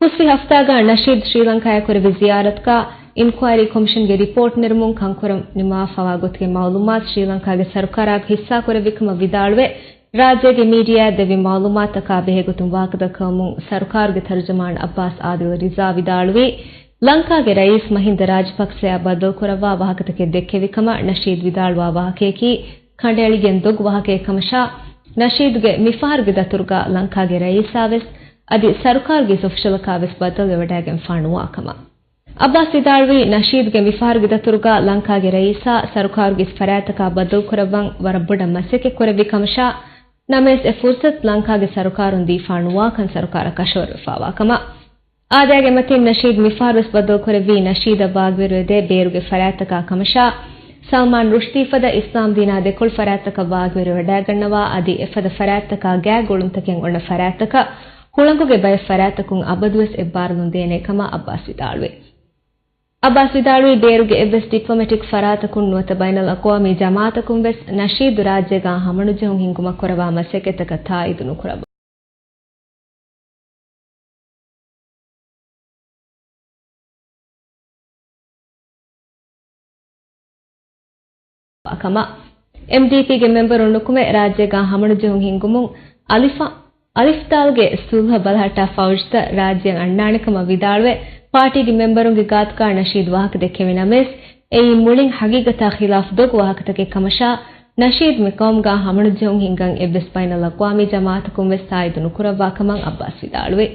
ಹುಸ್ವಿ ಹಫ್ತಾಗ ನಶೀದ್ ಶ್ರೀಲಂಕಾಯ ಕೊರವಿ ಜಿಯಾರತ್ಕ ಇನ್ಕ್ವೈರಿ ಕಮಿಷನ್ಗೆ ರಿಪೋರ್ಟ್ ನಿರ್ಮುಂ ಕಂಕುರಂ ನಿಮಾ ಫವಾಗೊತ್ಗೆ ಮಾಲೂಮಾತ್ ಶ್ರೀಲಂಕಾಗೆ ಸರ್ಕಾರಾಗ ಹಿಸ್ಸಾ ಕೊರವಿಕಮ ವಿದಾಳುವೆ ರಾಜ್ಯಗೆ ಮೀಡಿಯಾ ದೆವಿ ಮಾಲೂಮಾತಕ ಬೆಹೆಗುತುಂ ವಾಕದ ಕಮುಂ ಸರ್ಕಾರಗೆ ತರ್ಜಮಾನ್ ಅಬ್ಬಾಸ್ ಆದಿಲ್ ರಿಜಾ ವಿದಾಳುವೆ ಲಂಕಾಗೆ ರಯೀಸ್ ಮಹಿಂದ ರಾಜಪಕ್ಸೆಯ ಬದಲ್ ಕೊರವಾ ವಾಹಕತಕ್ಕೆ ದೆಕ್ಕೆವಿಕಮ ನಶೀದ್ ವಿದಾಳುವ ವಾಹಕೇಕಿ ಖಂಡೇಳಿಗೆನ್ ದೊಗ್ ವಾಹಕೆ ಕಮಶಾ ನಶೀದ್ಗೆ ಮಿಫಾರ್ಗೆ ದತುರ್ಗ ಲಂಕಾಗೆ ರಯೀಸಾವೆಸ್ ಅದಿ ಸರ್ಕಾರಗೆ ಸೊಫ್ಷಲಕಾವೆಸ್ ಬದಲ್ ವೆವಡಾಗೆನ್ ಫಾಣುವಾಕಮ ಅಬ್ಬಾಸ್ ವಿದಾಳುವಿ ನಶೀದ್ಗೆ ಮಿಫಾರ್ಗೆ ದತುರ್ಗ ಲಂಕಾಗೆ ರಯೀಸಾ ಸರ್ಕಾರಗೆ ಫರಾತಕ ಬದಲ್ ಕೊರವಂ ವರಬ್ಬಡ ಮಸೆಕೆ ಕೊರವಿ ಕಮಶಾ ನಮೇಸ್ ಎ ಫುರ್ಸತ್ ಲಂಕಾಗೆ ಸರ್ಕಾರುಂದಿ ಫಾಣುವಾಕನ್ ಸರ್ಕಾರ ಕಶವರ್ ಫಾವಾಕಮ ಆದಾಗೆ ಮತಿನ್ ನಶೀದ್ ಮಿಫಾರ್ವೆಸ್ ಬದಲ್ ಕೊರವಿ ನಶೀದ ಬಾಗ್ವಿರುದೆ ಬೇರುಗೆ ಫರಾತಕ ಕಮಶಾ ಸಲ್ಮಾನ್ ರುಷ್ದೀಫದ ಇಸ್ಲಾಂ ದಿನ ದೆಕೊಳ್ ಫರಾತಕ ಬಾಗ್ವಿರು ವೆಡಾಗಣ್ಣವಾ ಅದಿ ಎಫದ ಫರಾತಕ ಗ್ಯಾಗೊಳುಂತಕೆನ್ ಒಣ್ಣ ಫರಾತಕ ಹುಳಂಗುಗೆ ಬಯ ಫರಾತಕುಂ ಅಬದುವೆಸ್ ಎಬ್ಬಾರಲುಂದೇನೆ ಕಮ ಅಬ್ಬಾಸ್ ವಿದಾಳುವಿ ಬೇರುಗೆ ಎವ್ವೆಸ್ ಡಿಪ್ಲೊಮ್ಯಾಟಿಕ್ ಫರಾತಕುಂ ನುವತ ಬೈನಲ್ ಅಕ್ವಾಮಿ ಜಮಾತಕುಂ ವೆಸ್ ನಶೀದ್ ರಾಜ್ಯಗ ಹಮಣುಜೆಹುಂ ಹಿಂಗುಮ ಕೊರವಾ ಮಸೆಕೆತಕ ತಾಯಿದುನು ಕೊರಬ ಅಕಮ ಎಂಡಿಪಿಗೆ ಮೆಂಬರ್ ಒಣ್ಣುಕುಮೆ ರಾಜ್ಯಗ ಹಮಣುಜೆಹುಂ ಹಿಂಗುಮುಂ ಅಲಿಫ್ತಾಲ್ಗೆ ಸುಲ್ಹ ಬಲಹಟ ಫೌಜ್ತ ರಾಜ್ಯ ಅಣ್ಣಾಣಿಕಮ ವಿದಾಳುವೆ ಪಾರ್ಟಿಗೆ ಮೆಂಬರುಂಗೆ ಗಾತ್ಕಾ ನಶೀದ್ ವಾಹಕ ದೆಕ್ಕೆವೆ ನಮೇಸ್ ಎಯಿ ಮುಳಿಂ ಹಗೀಗತಾ ಖಿಲಾಫ್ ದೊಗ್ ವಾಹಕತಕ್ಕೆ ಕಮಶಾ ನಶೀದ್ ಮಿಕೌಮ್ಗಾ ಹಮಣುಜೆಹುಂ ಹಿಂಗಂ ಎವ್ವೆಸ್ ಬೈನಲ್ ಅಕ್ವಾಮಿ ಜಮಾತಕುಂ ವೆಸ್ ತಾಯಿದುನು ಕುರವ್ವಾ ಕಮಂ ಅಬ್ಬಾಸ್ ವಿದಾಳುವೆ